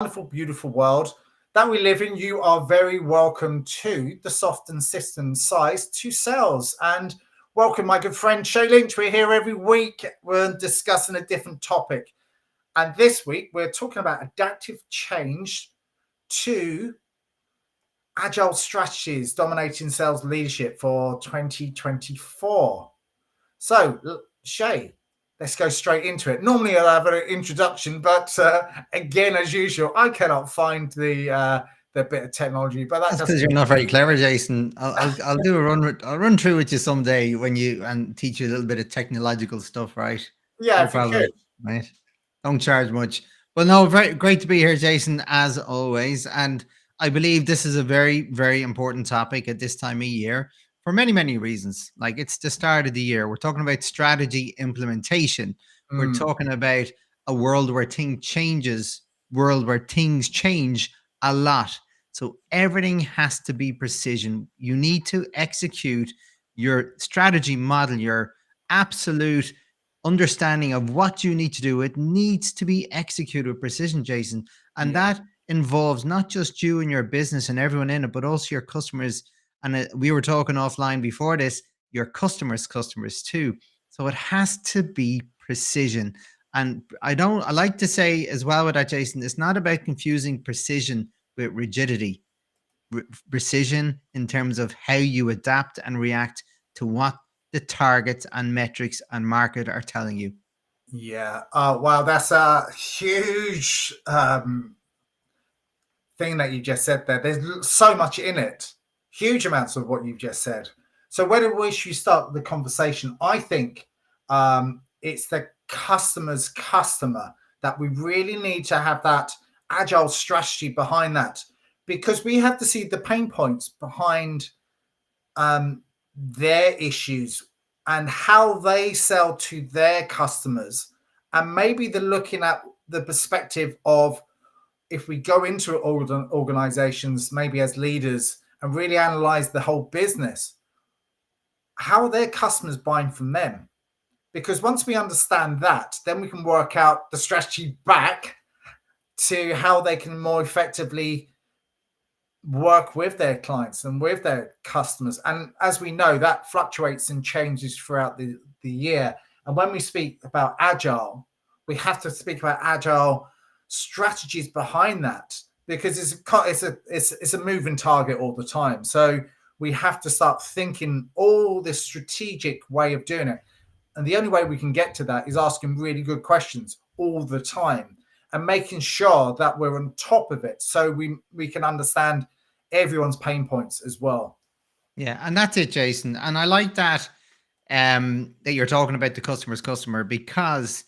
wonderful, beautiful world that we live in, you are very welcome to the Soft and Systems Size to Sales. And welcome, my good friend Shay Lynch. We're here every week. We're discussing a different topic. And this week, we're talking about adaptive change to agile strategies dominating sales leadership for 2024. So, Shay, let's go straight into it. Normally, I'll have an introduction, but again, as usual, I cannot find the bit of technology. But that's because you're not very clever, Jason. I'll do a run. I'll run through with you someday when you and teach you a little bit of technological stuff, right? Yeah, No if you problem, could. right? Don't charge much. Well, no, very great to be here, Jason, as always. And I believe this is a very, very important topic at this time of year for many, many reasons. Like it's the start of the year. We're talking about strategy implementation. We're talking about a world where world where things change a lot. So everything has to be precision. You need to execute your strategy model, your absolute understanding of what you need to do. It needs to be executed with precision, Jason. And Yeah. that involves not just you and your business and everyone in it, but also your customers. And we were talking offline before this, your customers too. So it has to be precision. And I like to say as well with that, Jason, it's not about confusing precision with rigidity. Precision in terms of how you adapt and react to what the targets and metrics and market are telling you. Yeah. Wow, that's a huge thing that you just said there. There's so much in it, huge amounts of what you've just said. So where do we should start the conversation? I think it's the customer's customer that we really need to have that agile strategy behind that, because we have to see the pain points behind their issues and how they sell to their customers. And maybe they're looking at the perspective of, if we go into organizations, maybe as leaders, and really analyze the whole business, how are their customers buying from them? Because once we understand that, then we can work out the strategy back to how they can more effectively work with their clients and with their customers. And as we know, that fluctuates and changes throughout the year. And when we speak about agile, we have to speak about agile strategies behind that, because it's a moving target all the time. So we have to start thinking all this strategic way of doing it. And the only way we can get to that is asking really good questions all the time and making sure that we're on top of it, so we can understand everyone's pain points as well. Yeah, and that's it, Jason. And I like that that you're talking about the customer's customer, because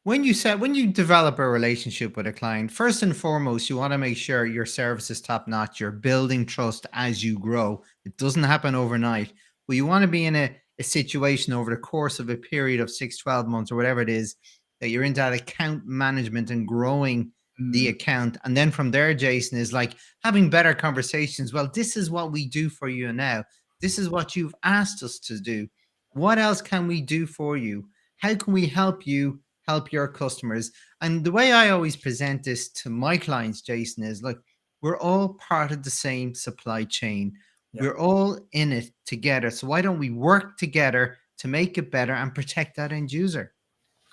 when you develop a relationship with a client, first and foremost, you want to make sure your service is top notch. You're building trust as you grow. It doesn't happen overnight, but you want to be in a situation over the course of a period of 6, 12 months or whatever it is, that you're into that account management and growing the account. And then from there, Jason, is like having better conversations. Well, this is what we do for you now. This is what you've asked us to do. What else can we do for you? How can we help you help your customers? And the way I always present this to my clients, Jason, is like, we're all part of the same supply chain. Yeah. We're all in it together. So why don't we work together to make it better and protect that end user?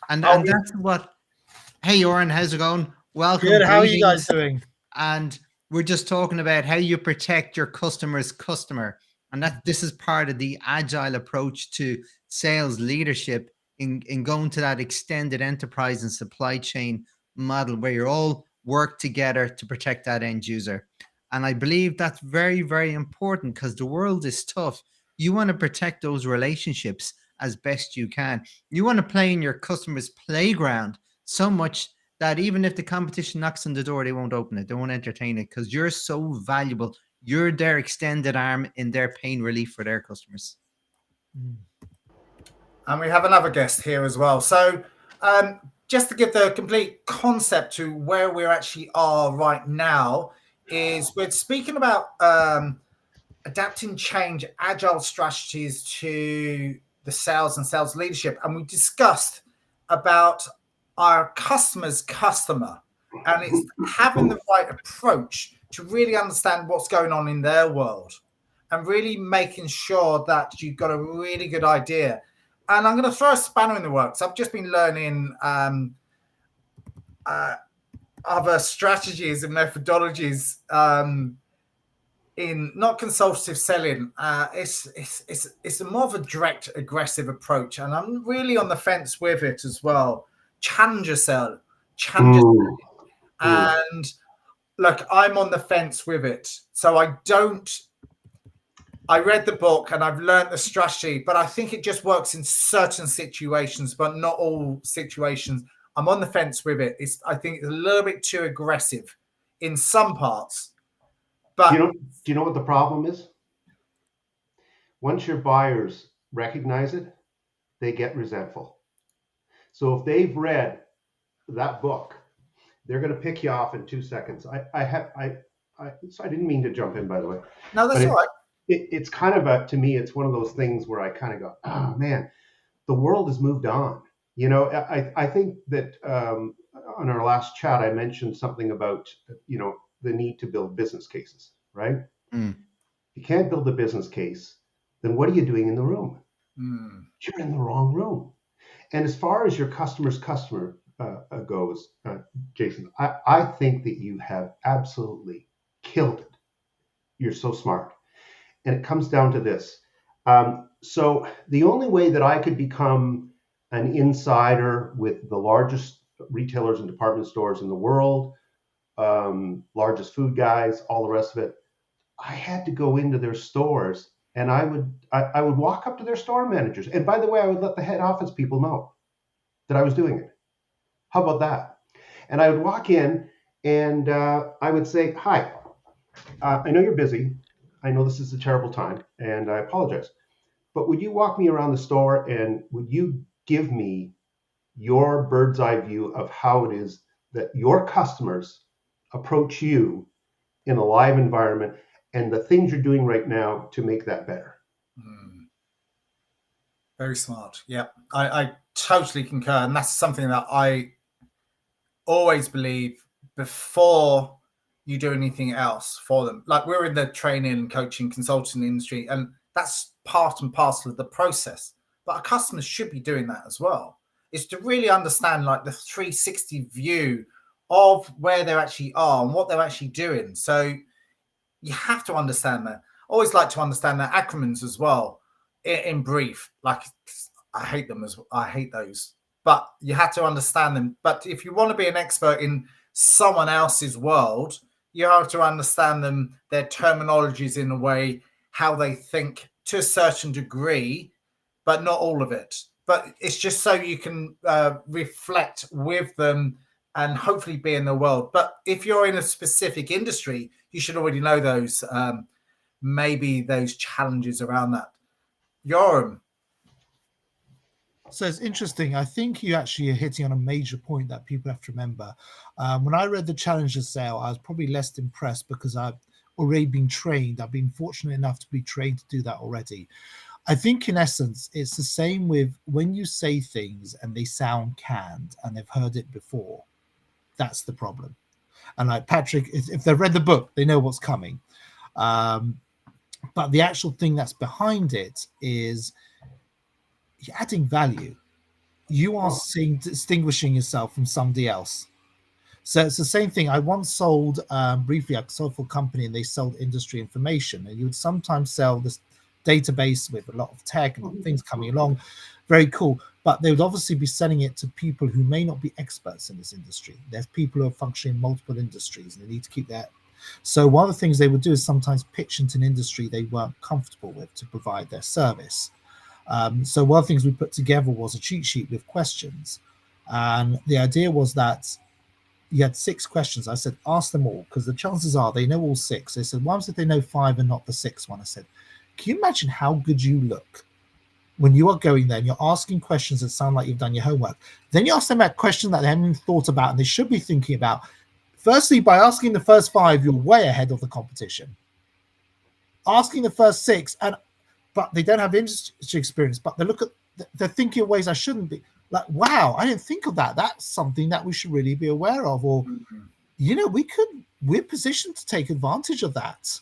And that's what. Hey, Oren, how's it going? Welcome, Good. How are you guys greetings. doing? And we're just talking about how you protect your customer's customer. And that this is part of the agile approach to sales leadership in going to that extended enterprise and supply chain model where you're all work together to protect that end user. And I believe that's very, very important, because the world is tough. You want to protect those relationships as best you can. You want to play in your customer's playground so much that even if the competition knocks on the door, they won't open it. They won't entertain it, because you're so valuable. You're their extended arm in their pain relief for their customers. And we have another guest here as well. So just to give the complete concept to where we actually are right now, is we're speaking about adapting change, agile strategies to the sales and sales leadership. And we discussed about our customer's customer And it's having the right approach to really understand what's going on in their world and really making sure that you've got a really good idea. And I'm going to throw a spanner in the works. I've just been learning other strategies and methodologies in not consultative selling. It's a more of a direct, aggressive approach, and I'm really on the fence with it as well. Challenger sell, challenger, and look, I'm on the fence with it. So I don't. I read the book and I've learned the strategy, but I think it just works in certain situations, but not all situations. I'm on the fence with it. I think it's a little bit too aggressive in some parts. But do you know what the problem is? Once your buyers recognize it, they get resentful. So if they've read that book, they're going to pick you off in 2 seconds. So I didn't mean to jump in, by the way. No, that's all right. It's kind of to me, it's one of those things where I kind of go, oh man, the world has moved on. You know, I think that on our last chat, I mentioned something about, the need to build business cases, right? If you can't build a business case, then what are you doing in the room? You're in the wrong room. And as far as your customer's customer goes, Jason, I think that you have absolutely killed it. You're so smart. And it comes down to this. So the only way that I could become an insider with the largest retailers and department stores in the world, largest food guys, all the rest of it, I had to go into their stores, and I would walk up to their store managers. And by the way, I would let the head office people know that I was doing it. How about that? And I would walk in and I would say, hi, I know you're busy. I know this is a terrible time and I apologize, but would you walk me around the store and would you give me your bird's eye view of how it is that your customers approach you in a live environment and the things you're doing right now to make that better? Very smart. Yeah, I totally concur. And that's something that I always believe before you do anything else for them. Like, we're in the training, coaching, consulting industry, and that's part and parcel of the process. But our customers should be doing that as well. Is to really understand like the 360 view of where they actually are and what they're actually doing. So you have to understand that. I always like to understand their acronyms as well, in brief. Like, I hate them I hate those, but you have to understand them. But if you want to be an expert in someone else's world, you have to understand them, their terminologies in a way, how they think to a certain degree, but not all of it. But it's just so you can reflect with them and hopefully be in the world. But if you're in a specific industry, you should already know those, maybe those challenges around that. Yoram. So it's interesting. I think you actually are hitting on a major point that people have to remember. When I read the Challenger sale, I was probably less impressed because I've already been trained. I've been fortunate enough to be trained to do that already. I think in essence, it's the same with when you say things and they sound canned and they've heard it before. That's the problem. And like Patrick, if they've read the book, they know what's coming. But the actual thing that's behind it is you're adding value. You are distinguishing yourself from somebody else. So it's the same thing. I once sold briefly, I sold for a company and they sold industry information. And you would sometimes sell this database with a lot of tech and things coming along. Very cool. But they would obviously be selling it to people who may not be experts in this industry. There's people who are functioning in multiple industries and they need to keep that. So one of the things they would do is sometimes pitch into an industry they weren't comfortable with to provide their service. So one of the things we put together was a cheat sheet with questions. And the idea was that you had 6 questions. I said, ask them all, because the chances are they know all 6. They said, what if they know 5 and not the 6th one? I said, can you imagine how good you look when you are going there and you're asking questions that sound like you've done your homework? Then you ask them that question that they haven't even thought about and they should be thinking about. Firstly, by asking the first 5, you're way ahead of the competition. Asking the first 6, but they don't have industry experience, but they're thinking of ways I shouldn't be. Like, wow, I didn't think of that. That's something that we should really be aware of. Or, we're positioned to take advantage of that.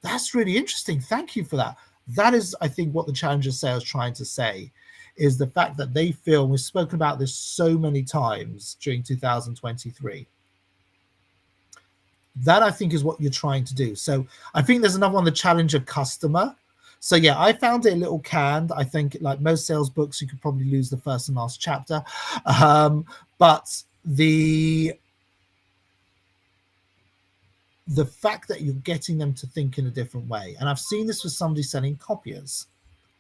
That's really interesting. Thank you for that. That is, I think, what the Challenger sale is trying to say, is the fact that they feel, we've spoken about this so many times during 2023, that I think is what you're trying to do. So I think there's another one, the Challenger customer. So yeah, I found it a little canned. I think, like most sales books, you could probably lose the first and last chapter. But the fact that you're getting them to think in a different way. And I've seen this with somebody selling copiers,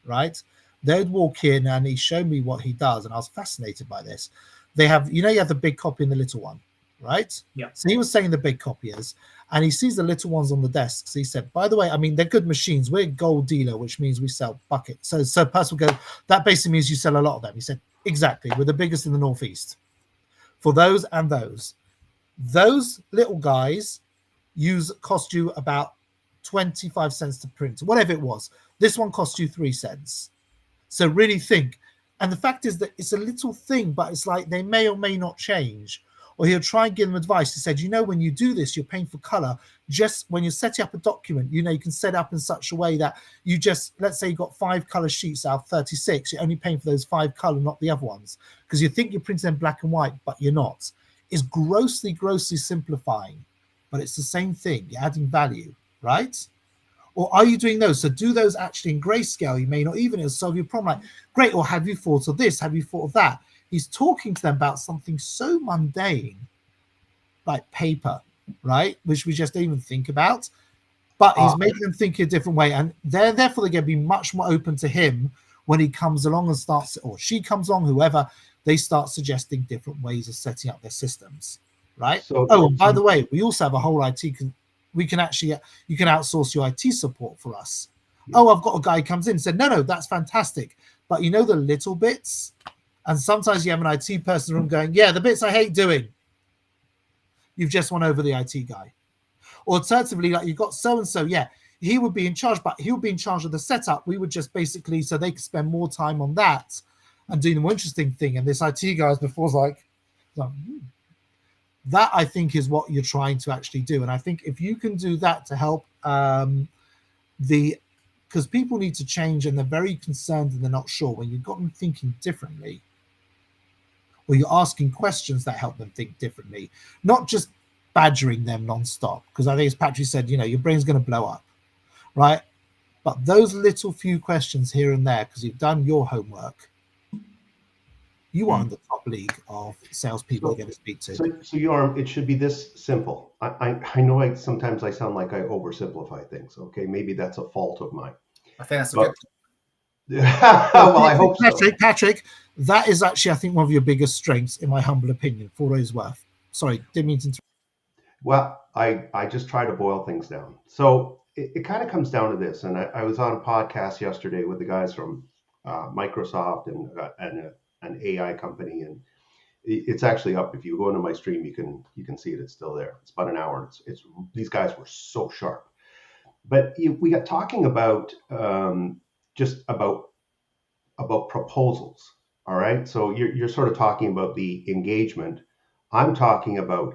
right? They'd walk in and he showed me what he does, and I was fascinated by this. They have, you have the big copy and the little one, right? Yeah. So he was saying the big copiers, and he sees the little ones on the desks. He said, by the way, I mean, they're good machines. We're a gold dealer, which means we sell buckets. So person will go, that basically means you sell a lot of them. He said, exactly. We're the biggest in the Northeast for those and those. Those little guys cost you about 25 cents to print, whatever it was. This one cost you 3 cents. So really think. And the fact is that it's a little thing, but it's like they may or may not change. Or he'll try and give them advice. He said, when you do this, you're paying for color. Just when you're setting up a document, you can set up in such a way that you just, let's say you've got 5 color sheets out of 36. You're only paying for those 5 color, not the other ones. Because you think you're printing in black and white, but you're not. It's grossly, grossly simplifying. But it's the same thing. You're adding value, right? Or are you doing those? So do those actually in grayscale? You may not even. It'll solve your problem. Like, great. Or have you thought of this? Have you thought of that? He's talking to them about something so mundane, like paper, right? Which we just don't even think about. But he's making them think in a different way. And therefore, they're going to be much more open to him when he comes along and starts, or she comes along, whoever, they start suggesting different ways of setting up their systems. Right. So, and by the way, we also have a whole IT. You can outsource your IT support for us. Yeah. Oh, I've got a guy who comes in and said, no, that's fantastic. But the little bits, and sometimes you have an IT person in the room going, yeah, the bits I hate doing. You've just won over the IT guy. Or alternatively, like you've got so-and-so, yeah, he would be in charge, but he would be in charge of the setup. We would just basically, so they could spend more time on that and doing the more interesting thing. And this IT guy before was like that, I think, is what you're trying to actually do. And I think if you can do that to help because people need to change and they're very concerned and they're not sure, when you've got them thinking differently, or you're asking questions that help them think differently, not just badgering them nonstop. Because I think, as Patrick said, your brain's going to blow up, right? But those little few questions here and there, because you've done your homework, you are in the top league of salespeople you're going to speak to. So it should be this simple. I know sometimes I sound like I oversimplify things. Okay, maybe that's a fault of mine. I think that's a good. Well, I hope so. Patrick, that is actually, I think, one of your biggest strengths, in my humble opinion, for what it's worth. Sorry, didn't mean to interrupt. Well, I just try to boil things down. So it kind of comes down to this. And I was on a podcast yesterday with the guys from Microsoft and an AI company, and it's actually up. If you go into my stream, you can see it. It's still there. It's about an hour. It's these guys were so sharp. But we got talking about just about proposals. All right. So you're sort of talking about the engagement. I'm talking about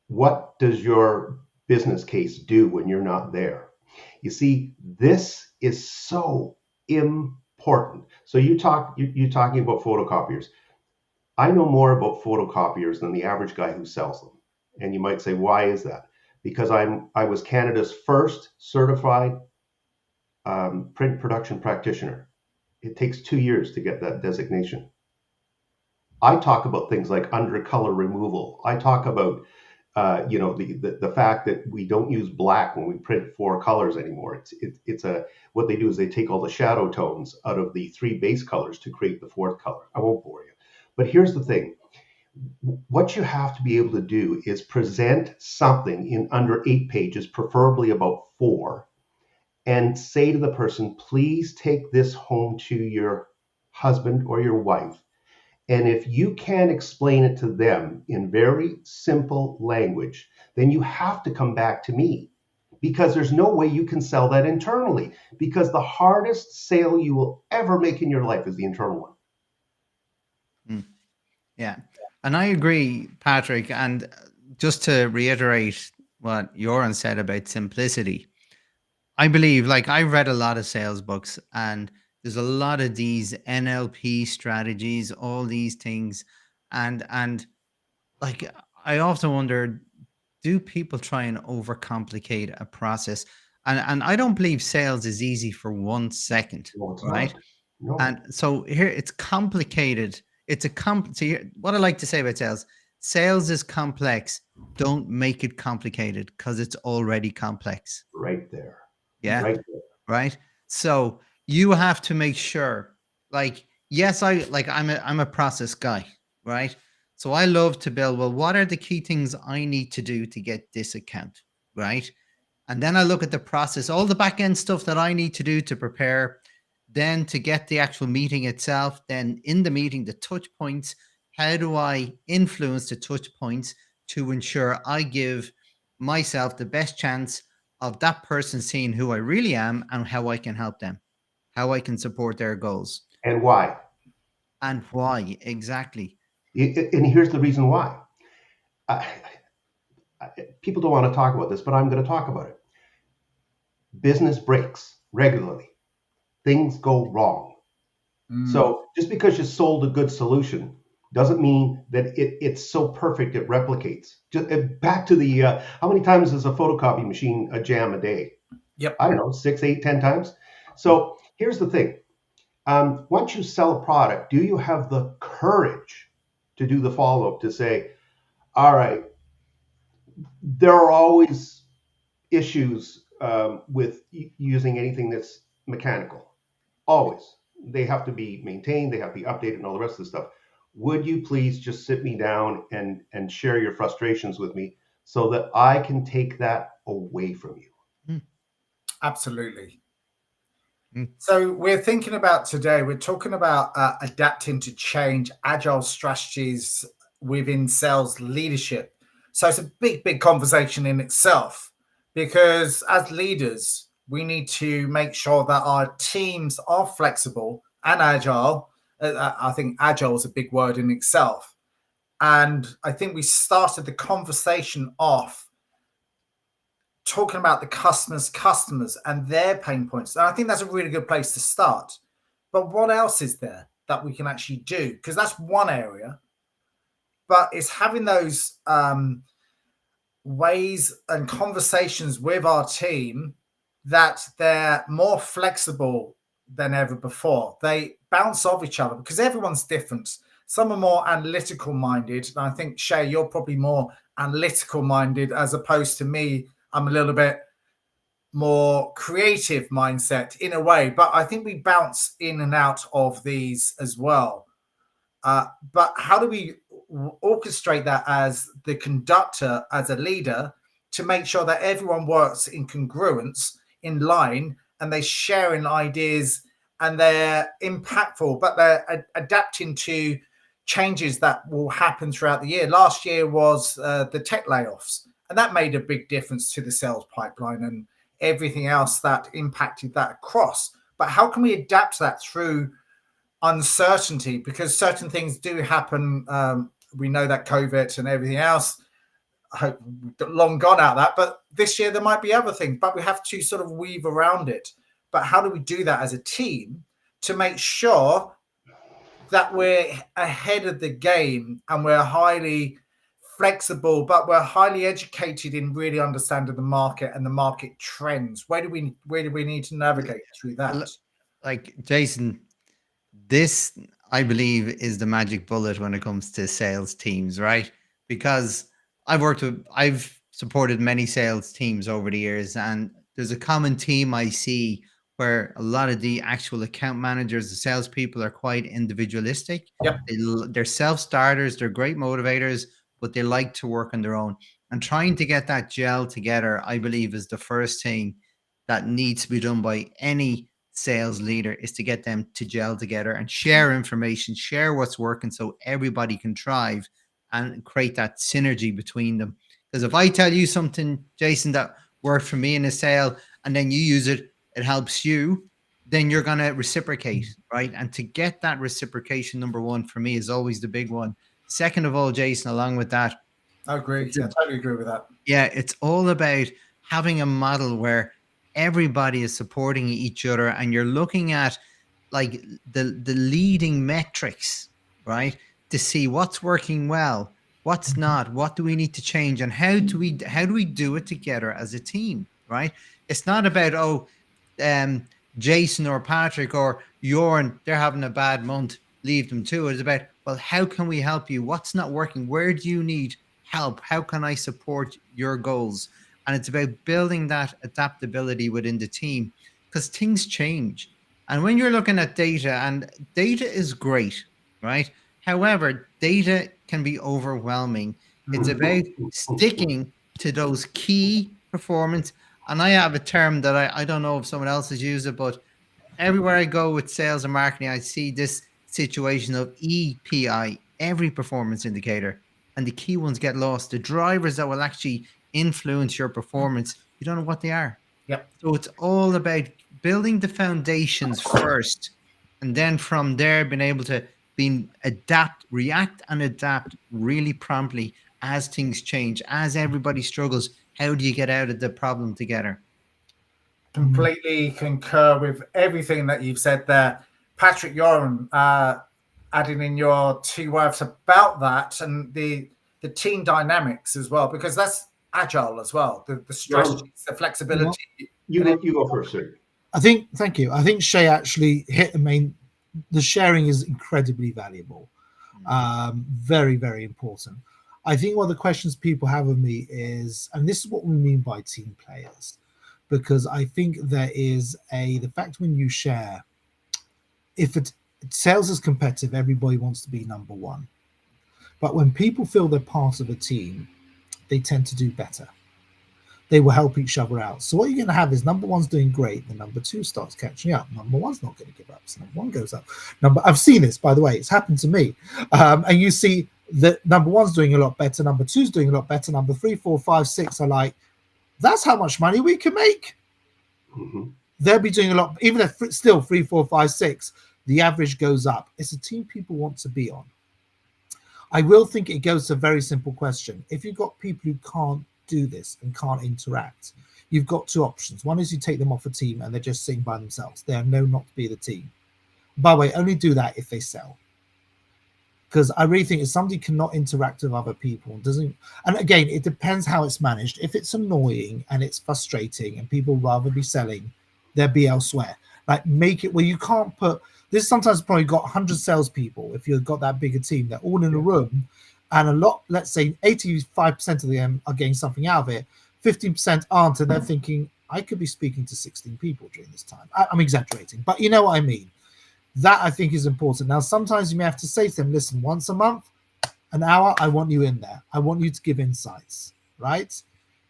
what does your business case do when you're not there? You see, this is so important. So you're talking about photocopiers. I know more about photocopiers than the average guy who sells them. And you might say, why is that? Because I was Canada's first certified print production practitioner. It takes 2 years to get that designation. I talk about things like undercolor removal. I talk about the fact that we don't use black when we print 4 colors anymore. It's what they do is they take all the shadow tones out of the 3 base colors to create the 4th color. I won't bore you, but here's the thing. What you have to be able to do is present something in under 8 pages, preferably about 4, and say to the person, please take this home to your husband or your wife. And if you can't explain it to them in very simple language, then you have to come back to me, because there's no way you can sell that internally, because the hardest sale you will ever make in your life is the internal one. Yeah. And I agree, Patrick. And just to reiterate what Joran said about simplicity, I believe, like, I read a lot of sales books, and there's a lot of these NLP strategies, all these things. And like, I often wonder, do people try and overcomplicate a process? And I don't believe sales is easy for 1 second, No, it's right? not. No. And so here it's complicated. It's a so what I like to say about sales is complex. Don't make it complicated because it's already complex. Right there. Yeah. Right there. Right. So you have to make sure, like, yes, I'm a process guy, right? So I love to build, well, what are the key things I need to do to get this account, right? And then I look at the process, all the back end stuff that I need to do to prepare, then to get the actual meeting itself, then in the meeting, the touch points. How do I influence the touch points to ensure I give myself the best chance of that person seeing who I really am and how I can help them, how I can support their goals, And why? and why exactly. And here's the reason why. I, People don't want to talk about this, but I'm going to talk about it. Business breaks regularly. Things go wrong. So just because you sold a good solution doesn't mean that it's so perfect it replicates. Just back to the how many times does a photocopy machine jam a day? Yep. I don't know, 6, 8, 10 times. So here's the thing. Once you sell a product, do you have the courage to do the follow-up to say, all right, there are always issues with using anything that's mechanical. Always. They have to be maintained, they have to be updated, and all the rest of the stuff. Would you please just sit me down and share your frustrations with me so that I can take that away from you? Absolutely. So we're thinking about today, we're talking about adapting to change, agile strategies within sales leadership. So it's a big conversation in itself, because as leaders, we need to make sure that our teams are flexible and agile. I think agile is a big word in itself. And I think we started the conversation off talking about the customers and their pain points. And I think that's a really good place to start. But what else is there that we can actually do? Because that's one area. But it's having those ways and conversations with our team that they're more flexible than ever before. They bounce off each other because everyone's different. Some are more analytical minded. And I think, Shay, you're probably more analytical minded as opposed to me. I'm a little bit more creative mindset in a way, but I think we bounce in and out of these as well. But how do we orchestrate that as the conductor, as a leader, to make sure that everyone works in congruence, in line, and they're sharing ideas and they're impactful, but they're adapting to changes that will happen throughout the year. Last year was the tech layoffs, and that made a big difference to the sales pipeline and everything else that impacted that across. But how can we adapt that through uncertainty? Because certain things do happen. We know that COVID and everything else, I hope we've long gone out of that, but this year there might be other things, but we have to sort of weave around it. But how do we do that as a team to make sure that we're ahead of the game and we're highly flexible, but we're highly educated in really understanding the market and the market trends? Where do we need to navigate through that? Like, Jason, this, I believe, is the magic bullet when it comes to sales teams, right? Because I've supported many sales teams over the years, and there's a common theme I see where a lot of the actual account managers, the salespeople, are quite individualistic. Yep. They're self-starters, they're great motivators, but they like to work on their own. And trying to get that gel together, I believe, is the first thing that needs to be done by any sales leader, is to get them to gel together and share information, share what's working so everybody can thrive and create that synergy between them. Because if I tell you something, Jason, that worked for me in a sale, and then you use it, it helps you, then you're going to reciprocate, right? And to get that reciprocation, number one, for me, is always the big one. Second of all, Jason, along with that, I agree. Yeah, I totally agree with that. yeah, it's all about having a model where everybody is supporting each other, and you're looking at like the leading metrics, right, to see what's working well, what's not, what do we need to change, and how do we do it together as a team, right? It's not about Jason or Patrick or Jorn, they're having a bad month, leave them to it. It's about, well, how can we help you? What's not working? Where do you need help? How can I support your goals? And it's about building that adaptability within the team, because things change. And when you're looking at data, and data is great, right? However, data can be overwhelming. It's about sticking to those key performance. And I have a term that I don't know if someone else has used it, but everywhere I go with sales and marketing, I see this situation of EPI, every performance indicator, and the key ones get lost. The drivers that will actually influence your performance, you don't know what they are. Yep. So it's all about building the foundations first, and then from there being able to react and adapt really promptly as things change, as everybody struggles. How do you get out of the problem together? Completely concur with everything that you've said there. Patrick, Joran, adding in your 2 words about that and the team dynamics as well, because that's Agile as well. The strategies, the flexibility. You go first, sir. Thank you. I think Shay actually hit the sharing is incredibly valuable. Very, very important. I think one of the questions people have of me is, and this is what we mean by team players, because I think there is the fact when you share, if sales is competitive, everybody wants to be number one. But when people feel they're part of a team, they tend to do better. They will help each other out. So what you're going to have is number one's doing great, the number two starts catching up. Number one's not going to give up, so number one goes up. I've seen this, by the way, it's happened to me. And you see that number one's doing a lot better, number two's doing a lot better, number 3, 4, 5, 6 are like, that's how much money we can make. Mm-hmm. They'll be doing a lot, even if still 3, 4, 5, 6, the average goes up. It's a team people want to be on. I will think it goes to a very simple question. If you've got people who can't do this and can't interact, you've got 2 options. One is you take them off a team and they're just sitting by themselves. They are known not to be the team. By the way, only do that if they sell. Because I really think if somebody cannot interact with other people, and again, it depends how it's managed. If it's annoying and it's frustrating and people rather be selling, they'll be elsewhere. Like, make it where you can't put this. Sometimes probably got 100 salespeople. If you've got that bigger team, they're all in a room, and a lot, let's say 85% of them are getting something out of it, 15% aren't, and they're thinking, I could be speaking to 16 people during this time. I'm exaggerating, but you know what I mean. That I think is important. Now, sometimes you may have to say to them, listen, once a month, an hour, I want you in there. I want you to give insights, right?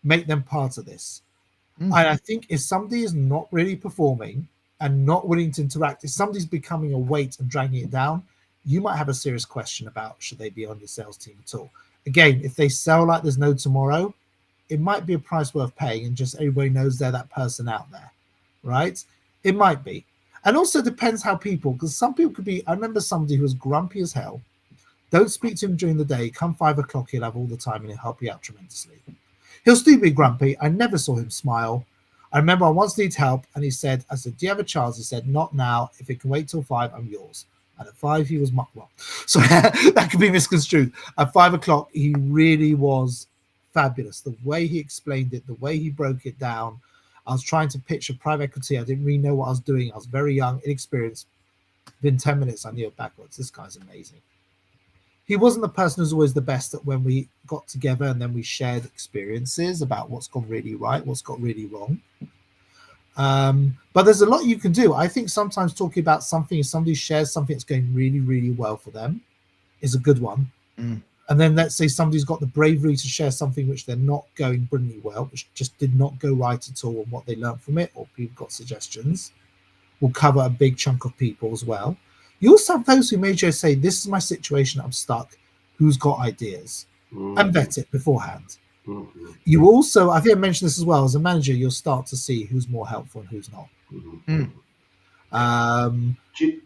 Make them part of this. And I think if somebody is not really performing and not willing to interact, if somebody's becoming a weight and dragging it down, you might have a serious question about should they be on your sales team at all. Again, if they sell like there's no tomorrow, it might be a price worth paying, and just everybody knows they're that person out there, right? It might be. And also depends how people, because some people could be, I remember somebody who was grumpy as hell. Don't speak to him during the day. Come 5 o'clock, he'll have all the time and he'll help you out tremendously. He'll still be grumpy. I never saw him smile. I remember I once needed help and he said, I said, do you have a chance? He said, not now. If it can wait till 5, I'm yours. And at 5, he was well. So that could be misconstrued. At 5 o'clock, he really was fabulous. The way he explained it, the way he broke it down. I was trying to pitch a private equity. I didn't really know what I was doing. I was very young, inexperienced. Within 10 minutes, I knew it backwards. This guy's amazing. He wasn't the person who's always the best at when we got together and then we shared experiences about what's gone really right, what's got really wrong. But there's a lot you can do. I think sometimes talking about something, if somebody shares something that's going really, really well for them, is a good one. And then let's say somebody's got the bravery to share something which they're not going brilliantly well, which just did not go right at all, and what they learned from it, or people got suggestions, will cover a big chunk of people as well. You also have those who may just say, this is my situation, I'm stuck, who's got ideas, and vet it beforehand. You also, I think I mentioned this as well, as a manager, you'll start to see who's more helpful and who's not. Do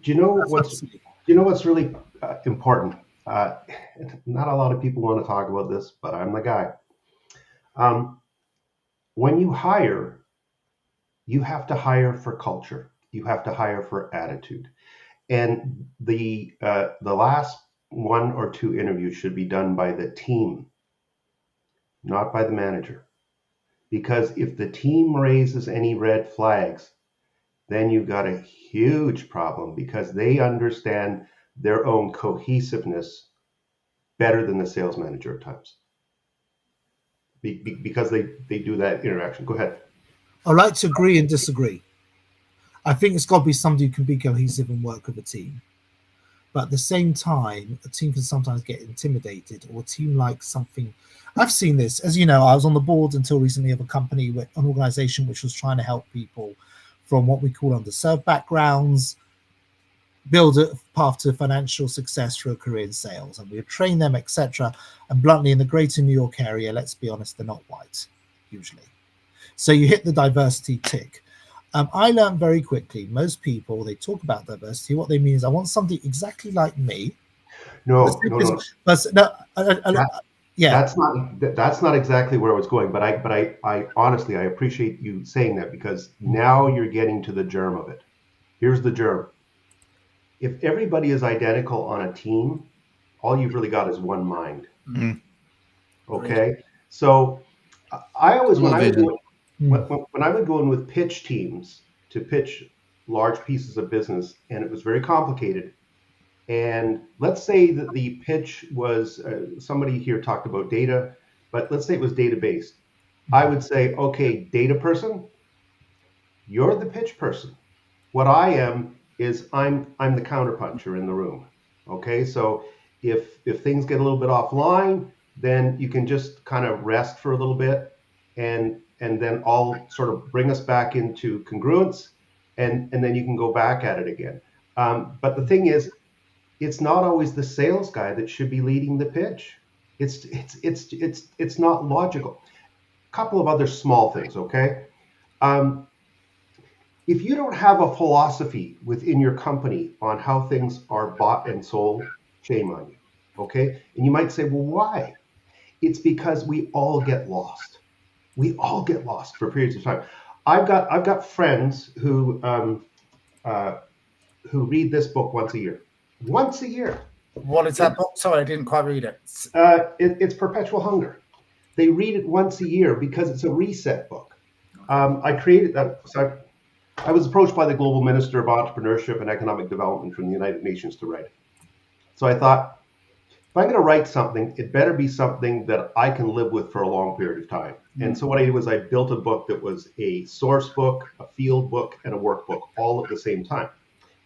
you know what's really important? Not a lot of people want to talk about this, but I'm the guy. When you hire, you have to hire for culture. You have to hire for attitude. And the last one or two interviews should be done by the team, not by the manager. Because if the team raises any red flags, then you've got a huge problem because they understand their own cohesiveness better than the sales manager at times. Because they do that interaction. Go ahead. I like to agree and disagree. I think it's got to be somebody who can be cohesive and work with a team. But at the same time, a team can sometimes get intimidated, or a team likes something. I've seen this. As you know, I was on the board until recently of a company, an organization which was trying to help people from what we call underserved backgrounds build a path to financial success through a career in sales. And we would train them, etc. And bluntly, in the greater New York area, let's be honest, they're not white, usually. So you hit the diversity tick. I learned very quickly, most people, they talk about diversity. What they mean is, I want somebody exactly like me. No. Yeah. That's not exactly where I was going. But I honestly, I appreciate you saying that, because now you're getting to the germ of it. Here's the germ. If everybody is identical on a team, all you've really got is one mind. Mm. Okay. So I always, when I would go in with pitch teams to pitch large pieces of business, and it was very complicated. And let's say that the pitch was, somebody here talked about data, but let's say it was data-based. I would say, okay, data person, you're the pitch person. What I am is I'm the counterpuncher in the room. Okay, so if things get a little bit offline, then you can just kind of rest for a little bit, and then I'll sort of bring us back into congruence, and then you can go back at it again. But the thing is, it's not always the sales guy that should be leading the pitch. It's not logical. A couple of other small things, okay? If you don't have a philosophy within your company on how things are bought and sold, shame on you, okay? And you might say, well, why? It's because we all get lost. We all get lost for periods of time. I've got friends who read this book once a year. Once a year. What is that book? Sorry, I didn't quite read it. It's Perpetual Hunger. They read it once a year because it's a reset book. I created that. So I was approached by the Global Minister of Entrepreneurship and Economic Development from the United Nations to write it. So I thought, if I'm going to write something, it better be something that I can live with for a long period of time. And so what I did was I built a book that was a source book, a field book, and a workbook all at the same time.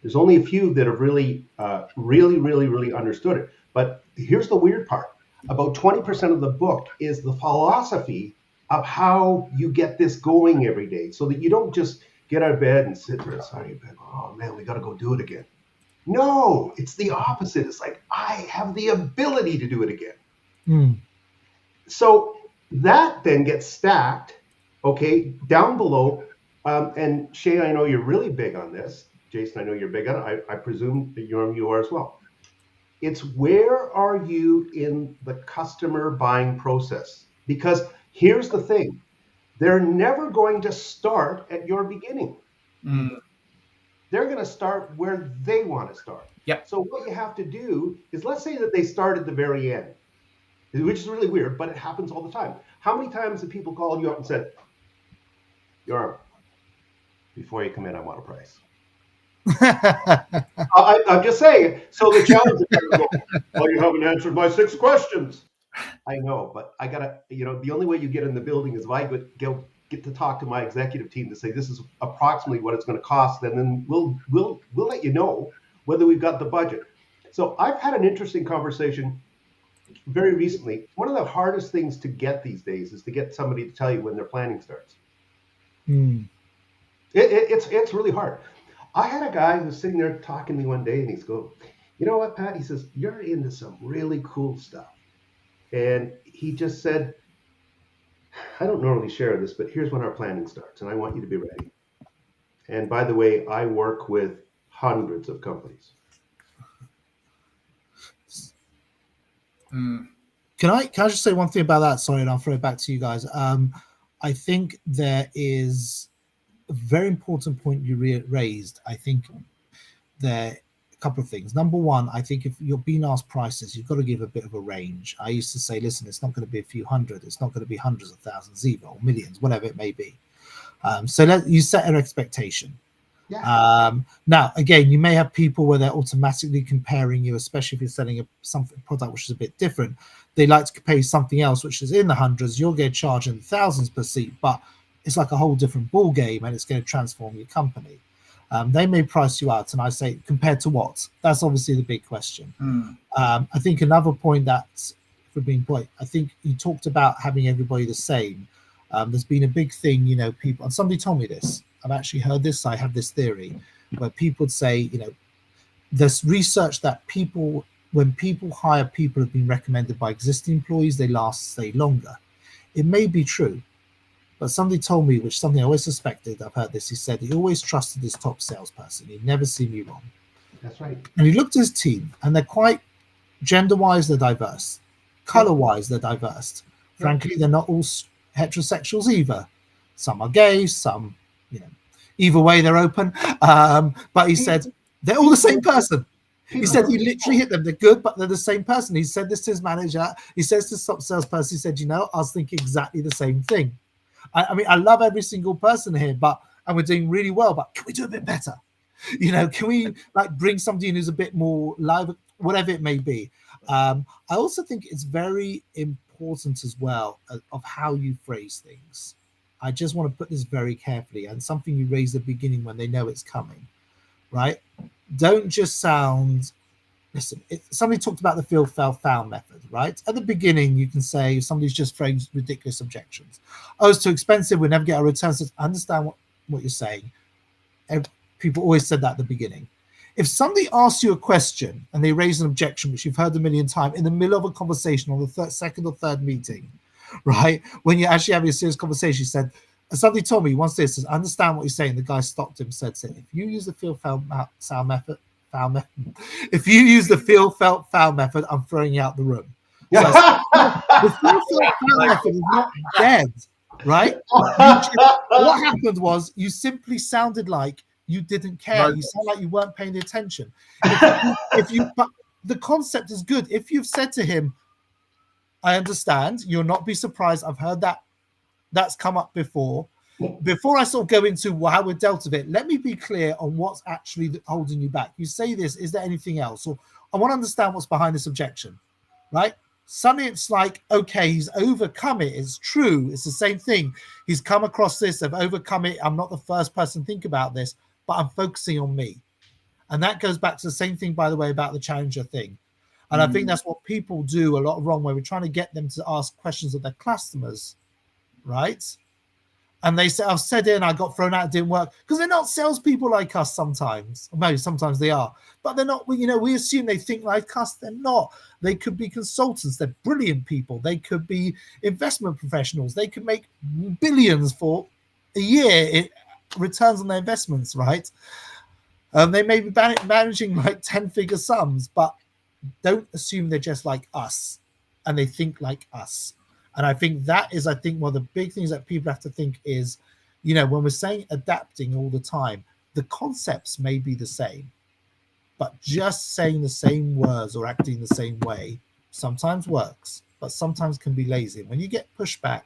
There's only a few that have really understood it. But here's the weird part. About 20% of the book is the philosophy of how you get this going every day, so that you don't just get out of bed and sit there inside your bed. Oh man, we got to go do it again. No, it's the opposite. It's like, I have the ability to do it again. So that then gets stacked, okay, down below. And Shay, I know you're really big on this. Jason, I know you're big on it. I presume that you are as well. It's where are you in the customer buying process? Because here's the thing. They're never going to start at your beginning. They're going to start where they want to start. Yep. So what you have to do is, let's say that they start at the very end, which is really weird, but it happens all the time. How many times have people called you up and said, Yoram, before you come in, I want a price? I'm just saying. So the challenge is, well, you haven't answered my 6 questions. I know, but I gotta, the only way you get in the building is if I get to talk to my executive team to say this is approximately what it's going to cost, and then we'll let you know whether we've got the budget. So I've had an interesting conversation very recently. One of the hardest things to get these days is to get somebody to tell you when their planning starts. It's really hard. I had a guy who was sitting there talking to me one day, and he's going, you know what, Pat? He says, you're into some really cool stuff. And he just said, I don't normally share this, but here's when our planning starts, and I want you to be ready. And by the way, I work with hundreds of companies. Can I just say one thing about that? Sorry, and I'll throw it back to you guys. I think there is a very important point you raised. I think there a couple of things. Number one, I think if you're being asked prices, you've got to give a bit of a range. I used to say, listen, it's not going to be a few hundred, it's not going to be hundreds of thousands either, or millions, whatever it may be. So you set an expectation. Yeah. Now, again, you may have people where they're automatically comparing you, especially if you're selling a product which is a bit different. They like to pay something else which is in the hundreds. You'll get charged in thousands per seat, but it's like a whole different ball game, and it's going to transform your company. They may price you out, and I say, compared to what? That's obviously the big question. I think another point that's for being point, I think you talked about having everybody the same. There's been a big thing, people, and somebody told me this. I've actually heard this. I have this theory where people would say, there's research that when people hire people who've been recommended by existing employees, they stay longer. It may be true, but somebody told me, which something I always suspected, I've heard this, he said he always trusted his top salesperson. He'd never seen me wrong. That's right. And he looked at his team, and they're quite gender-wise, they're diverse. Color-wise, they're diverse. Frankly, they're not all heterosexuals either. Some are gay, some, either way they're open. But he said they're all the same person. He said he literally hit them. They're good, but they're the same person. He said this to his manager. He says to the top salesperson, he said, I was thinking exactly the same thing. I mean, I love every single person here, and we're doing really well, but can we do a bit better? Can we bring somebody in who's a bit more live, whatever it may be. I also think it's very important as well of how you phrase things. I just want to put this very carefully, and something you raise at the beginning when they know it's coming, right? Don't just sound, listen, somebody talked about the feel, fail, found method, right? At the beginning, you can say somebody's just phrased ridiculous objections. Oh, it's too expensive, we'll never get our returns. I understand what you're saying. People always said that at the beginning. If somebody asks you a question and they raise an objection, which you've heard a million times, in the middle of a conversation on the second or third meeting, right? When you're actually having a serious conversation, you said, somebody told me once this, I understand what you're saying. The guy stopped him, said, if you use the feel, felt, sound method, if you use the feel, felt, found method, I'm throwing you out the room. So the feel, felt, found method is not dead, right? What happened was you simply sounded like you didn't care. Right. You sound like you weren't paying attention. But the concept is good. If you've said to him, I understand, you'll not be surprised. I've heard that that's come up before. Before I sort of go into how we're dealt with it, let me be clear on what's actually holding you back. You say this, is there anything else? Or I want to understand what's behind this objection, right? Suddenly it's like, okay, he's overcome it. It's true. It's the same thing. He's come across this. I've overcome it. I'm not the first person to think about this, but I'm focusing on me. And that goes back to the same thing, by the way, about the challenger thing. And I think that's what people do a lot wrong, where we're trying to get them to ask questions of their customers, right? And they say, I've said it and I got thrown out, it didn't work. Because they're not salespeople like us sometimes. Or maybe sometimes they are. But they're not, we assume they think like us. They're not. They could be consultants. They're brilliant people. They could be investment professionals. They could make billions for a year in returns on their investments, right? They may be managing like 10-figure sums, but don't assume they're just like us and they think like us. And I think that is, one of the big things that people have to think is, when we're saying adapting all the time, the concepts may be the same, but just saying the same words or acting the same way sometimes works, but sometimes can be lazy. When you get pushback,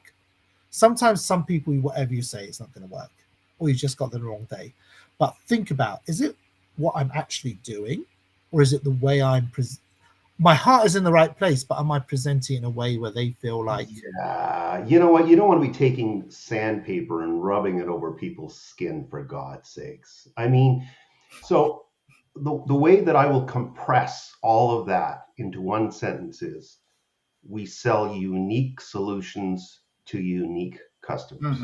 sometimes some people, whatever you say, it's not going to work, or you just got the wrong day. But think about, is it what I'm actually doing, or is it the way I'm my heart is in the right place, but am I presenting in a way where they feel like... Yeah, you know what? You don't want to be taking sandpaper and rubbing it over people's skin, for God's sakes. I mean, so the way that I will compress all of that into one sentence is, we sell unique solutions to unique customers.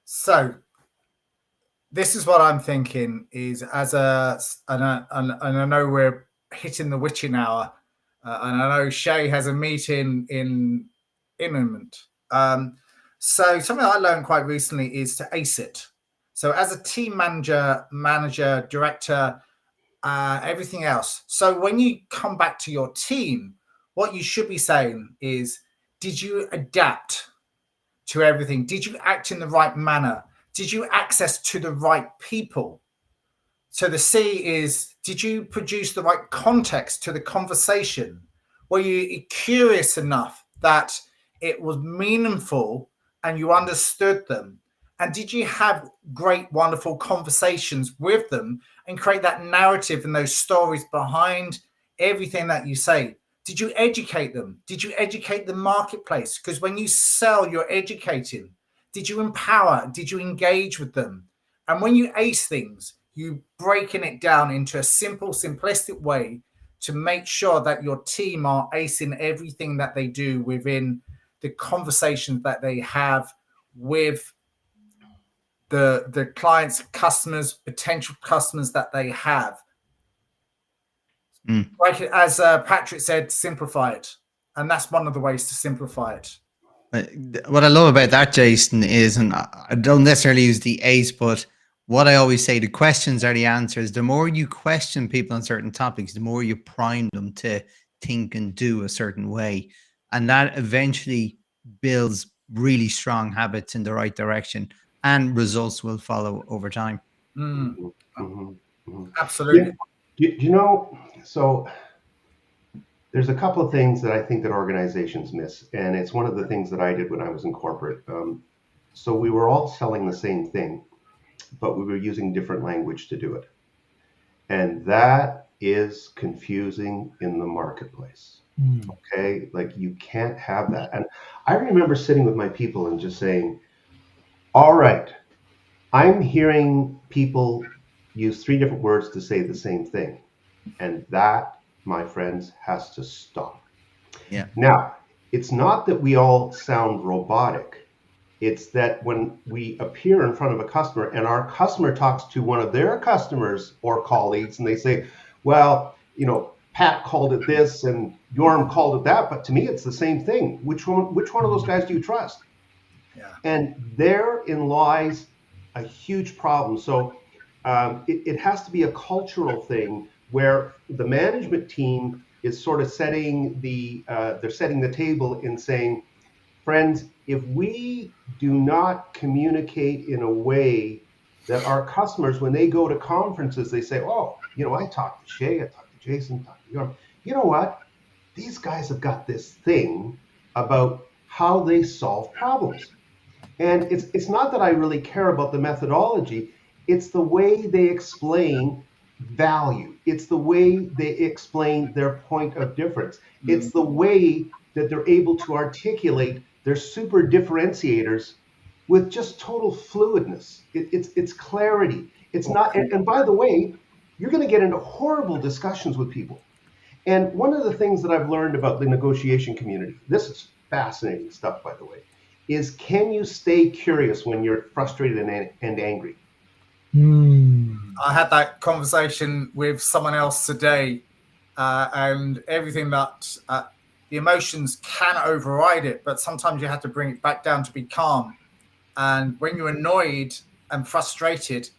So this is what I'm thinking is, and I know we're hitting the witching hour, and I know Shay has a meeting in imminent. So something I learned quite recently is to ace it. So as a team manager, director, everything else. So when you come back to your team, what you should be saying is, did you adapt to everything? Did you act in the right manner? Did you access to the right people? So the C is, did you produce the right context to the conversation? Were you curious enough that it was meaningful and you understood them? And did you have great, wonderful conversations with them and create that narrative and those stories behind everything that you say? Did you educate them? Did you educate the marketplace? Because when you sell, you're educating. Did you empower? Did you engage with them? And when you ace things, you breaking it down into a simple, simplistic way to make sure that your team are acing everything that they do within the conversations that they have with the clients, customers, potential customers that they have. Like as Patrick said, simplify it. And that's one of the ways to simplify it. What I love about that, Jason, is, and I don't necessarily use the ACE, but what I always say, the questions are the answers. The more you question people on certain topics, the more you prime them to think and do a certain way. And that eventually builds really strong habits in the right direction, and results will follow over time. Absolutely. Yeah. So there's a couple of things that I think that organizations miss, and it's one of the things that I did when I was in corporate. So we were all selling the same thing, but we were using different language to do it. And that is confusing in the marketplace. Okay? Like, you can't have that. And I remember sitting with my people and just saying, all right, I'm hearing people use 3 different words to say the same thing. And that, my friends, has to stop. Yeah. Now, it's not that we all sound robotic. It's that when we appear in front of a customer and our customer talks to one of their customers or colleagues and they say, well, Pat called it this and Yorm called it that, but to me it's the same thing. Which one of those guys do you trust? Yeah. And therein lies a huge problem. So it has to be a cultural thing where the management team is sort of setting the table in saying, friends, if we do not communicate in a way that our customers, when they go to conferences, they say, oh, I talked to Shay, I talked to Jason, I talked to Yorm. You know what? These guys have got this thing about how they solve problems. And it's not that I really care about the methodology. It's the way they explain value. It's the way they explain their point of difference. It's the way that they're able to articulate their super differentiators with just total fluidness. It's clarity. It's not. And by the way, you're going to get into horrible discussions with people. And one of the things that I've learned about the negotiation community, this is fascinating stuff, by the way, is can you stay curious when you're frustrated and angry? I had that conversation with someone else today, and everything that the emotions can override it, but sometimes you have to bring it back down to be calm. And when you're annoyed and frustrated,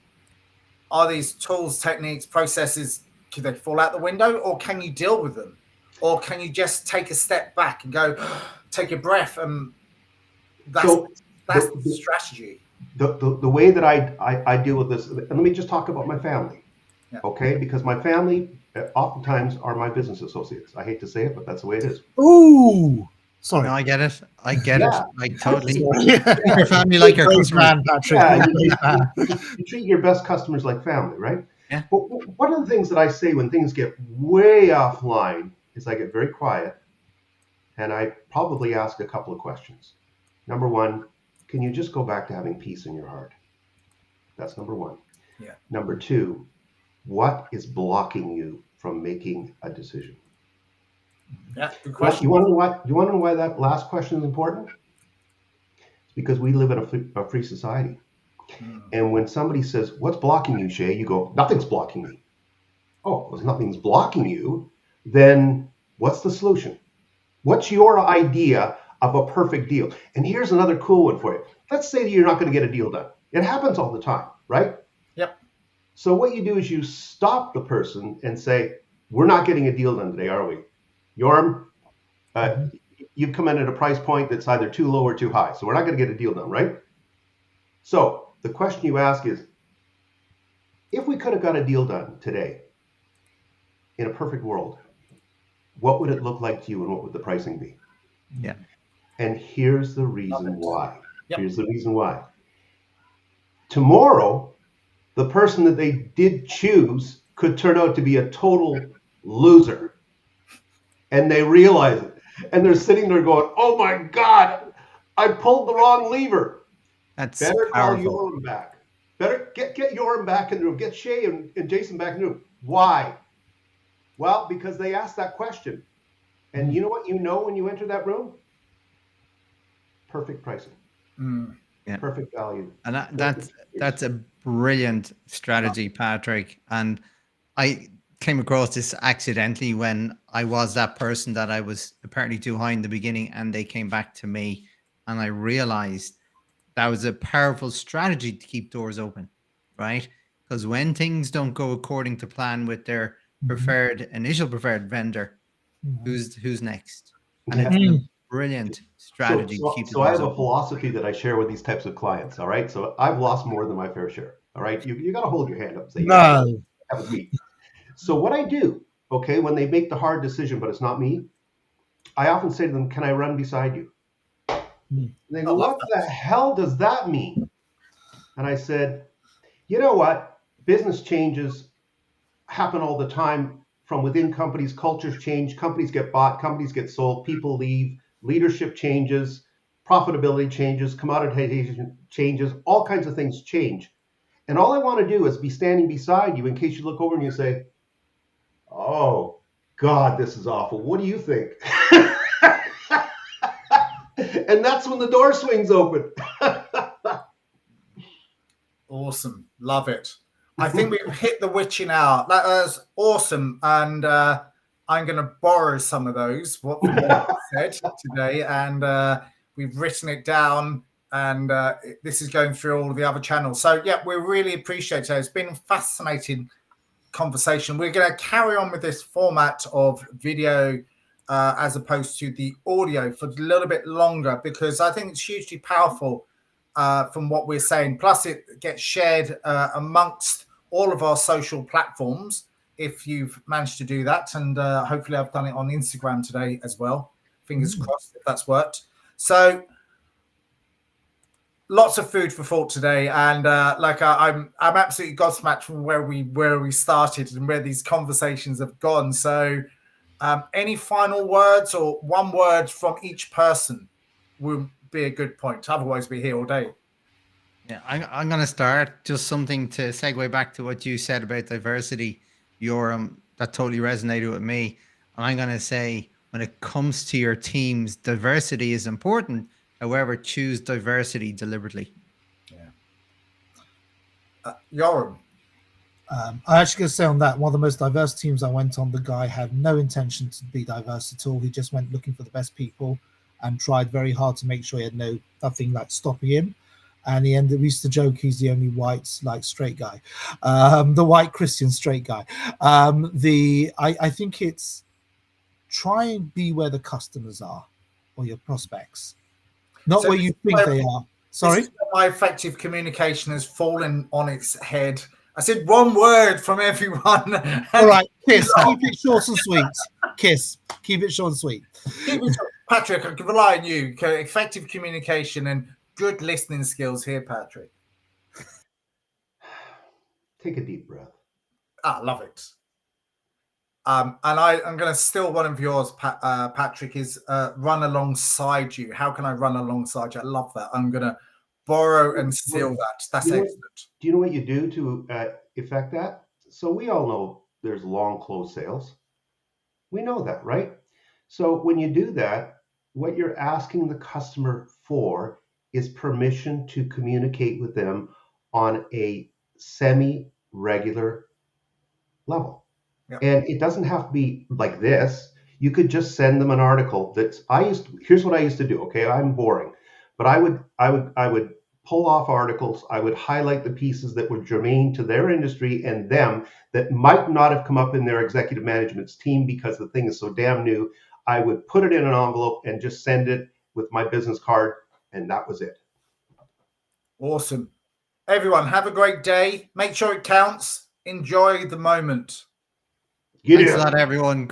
are these tools, techniques, processes, can they fall out the window, or can you deal with them? Or can you just take a step back and go, take a breath? And that's the strategy. The way that I deal with this, and let me just talk about my family, okay? Because my family oftentimes are my business associates. I hate to say it, but that's the way it is. Ooh, sorry. No, I get it. I totally. Treat your family like your customers. Man, Patrick. Yeah, you treat your best customers like family, right? Yeah. But one of the things that I say when things get way offline is I get very quiet, and I probably ask a couple of questions. Number one, can you just go back to having peace in your heart? That's number one. Yeah. Number two, what is blocking you from making a decision? Yeah, good question. You want to know why that last question is important? It's because we live in a free society. And when somebody says, what's blocking you, Shay? You go, nothing's blocking me. Oh, well, if nothing's blocking you, then what's the solution? What's your idea of a perfect deal? And here's another cool one for you. Let's say that you're not going to get a deal done. It happens all the time, right? Yep. So what you do is you stop the person and say, we're not getting a deal done today, are we? Yorm, you've come in at a price point that's either too low or too high. So we're not going to get a deal done, right? So the question you ask is, if we could have got a deal done today in a perfect world, what would it look like to you and what would the pricing be? Yeah. And here's the reason why. Yep. Here's the reason why. Tomorrow, the person that they did choose could turn out to be a total loser. And they realize it. And they're sitting there going, oh my God, I pulled the wrong lever. That's Better powerful. call Yoram back. Better get Yoram back in the room. Get Shay and Jason back in the room. Why? Well, because they asked that question. And you know what you know when you enter that room? Perfect pricing. Yeah. Perfect value. And that's a brilliant strategy, Patrick. And I came across this accidentally when I was that person that I was apparently too high in the beginning, and they came back to me, and I realized that was a powerful strategy to keep doors open, right? Because when things don't go according to plan with their initial preferred vendor, who's next? And it's a brilliant strategy to keep the So I doors have a open. philosophy that I share with these types of clients. All right. So I've lost more than my fair share. All right. You got to hold your hand up and say, yeah, No. that was me. So what I do, okay, when they make the hard decision, but it's not me, I often say to them, can I run beside you? And they go, what the hell does that mean? And I said, you know what? Business changes happen all the time from within companies. Cultures change, companies get bought, companies get sold, people leave, leadership changes, profitability changes, commoditization changes, all kinds of things change. And all I want to do is be standing beside you in case you look over and you say, oh, God, this is awful. What do you think? And that's when the door swings open. Awesome. Love it. I think we've hit the witching hour. That was awesome. And I'm going to borrow some of those, what you said today. And we've written it down. And this is going through all of the other channels. So, yeah, we really appreciate it. It's been a fascinating conversation. We're going to carry on with this format of video as opposed to the audio for a little bit longer, because I think it's hugely powerful from what we're saying. Plus, it gets shared amongst all of our social platforms if you've managed to do that. And hopefully I've done it on Instagram today as well. Fingers crossed if that's worked. So lots of food for thought today, and I'm absolutely gobsmacked from where we started and where these conversations have gone. So any final words or one word from each person would be a good point. Otherwise, we're here all day. Yeah, I'm going to start just something to segue back to what you said about diversity. That totally resonated with me. And I'm going to say, when it comes to your teams, diversity is important. However, choose diversity deliberately. Yeah. Yoram. I actually going to say on that, one of the most diverse teams I went on, the guy had no intention to be diverse at all. He just went looking for the best people and tried very hard to make sure he had nothing like stopping him. And he we used to joke he's the only white straight guy, the white Christian straight guy. I think it's try and be where the customers are or your prospects, not where you think they are. Sorry, my effective communication has fallen on its head. I said one word from everyone. All right, kiss. Keep it short and sweet. Kiss. Keep it short and sweet. Patrick, I can rely on you. Effective communication and good listening skills here, Patrick. Take a deep breath. Love it. And I'm going to steal one of yours, Patrick, is run alongside you. How can I run alongside you? I love that. I'm going to borrow and steal that. That's excellent. Do you know what you do to effect that? So we all know there's long close sales. We know that, right? So when you do that, what you're asking the customer for is permission to communicate with them on a semi-regular level. Yeah. And it doesn't have to be like this. You could just send them an article here's what I used to do. Okay, I'm boring, but I would pull off articles. I would highlight the pieces that were germane to their industry and them that might not have come up in their executive management's team because the thing is so damn new. I would put it in an envelope and just send it with my business card, and that was it. Awesome. Everyone, have a great day. Make sure it counts. Enjoy the moment. Get Thanks in. a lot, everyone.